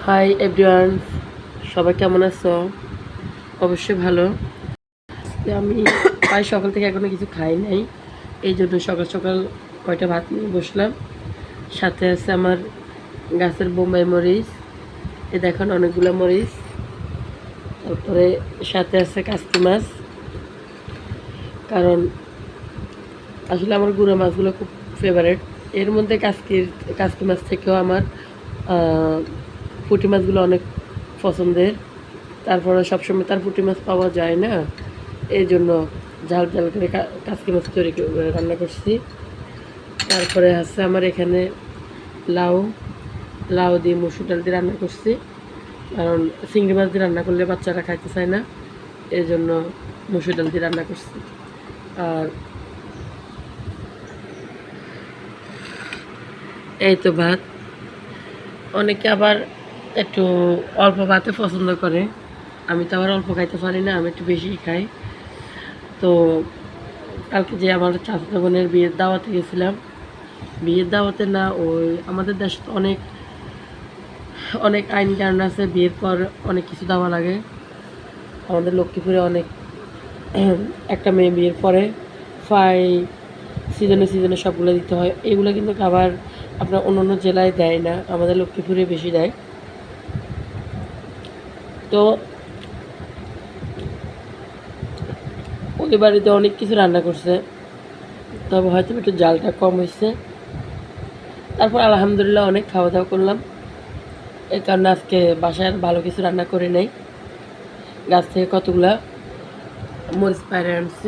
Hi everyone, সবাই কেমন আছো? অবশ্যই ভালো। আমি প্রায় সকাল থেকে এখনো কিছু খাই নাই, এই জন্য সকাল সকাল কয়টা ভাত নিয়ে বসলাম। সাথে আছে আমার গাছের বোম্বাই মরিচ, এ দেখুন অনেকগুলো মরিচ। তারপরে সাথে আছে কাস্কি মাছ, কারণ আসলে আমার গুঁড়ো মাছগুলো খুব ফেভারেট। এর মধ্যে কাস্কি মাছ থেকেও আমার পুঁটি মাছগুলো অনেক পছন্দের। তারপরে সবসময় তার পুঁটি মাছ পাওয়া যায় না, এই জন্য ঝাল ঝাল করে কাসকি মাছ রান্না করছি। তারপরে আছে আমার এখানে লাউ লাউ দিয়ে মসুর ডাল দিয়ে রান্না করছি, কারণ চিংড়ি মাছ দিয়ে রান্না করলে বাচ্চারা খাইতে চায় না, এই জন্য মসুর ডাল দিয়ে রান্না করছি। আর এই তো ভাত। অনেকে আবার একটু অল্প ভাতে পছন্দ করে, আমি তো আবার অল্প খাইতে পারি না, আমি একটু বেশি খাই। তো কালকে যে আমার চাচাতো বোনের বিয়ের দাওয়াতে গেছিলাম, বিয়ের দাওয়াতে না, ওই আমাদের দেশে তো অনেক অনেক আইন কানুন আছে, বিয়ের পর অনেক কিছু দেওয়া লাগে। আমাদের লক্ষ্মীপুরে অনেক একটা মেয়ে বিয়ের পরে প্রায় সিজনে সিজনে সবগুলো দিতে হয়। এগুলো কিন্তু আবার আপনার অন্য অন্য জেলায় দেয় না, আমাদের লক্ষ্মীপুরে বেশি দেয়। তো ওই বাড়িতে অনেক কিছু রান্না করছে, তবে হয়তো একটু জালটা কম হয়েছে। তারপর আলহামদুলিল্লাহ অনেক খাওয়া দাওয়া করলাম। এর কারণে আজকে বাসায় ভালো কিছু রান্না করে নেই, গাছ থেকে কতগুলা মরিচ পায়রে আনছি।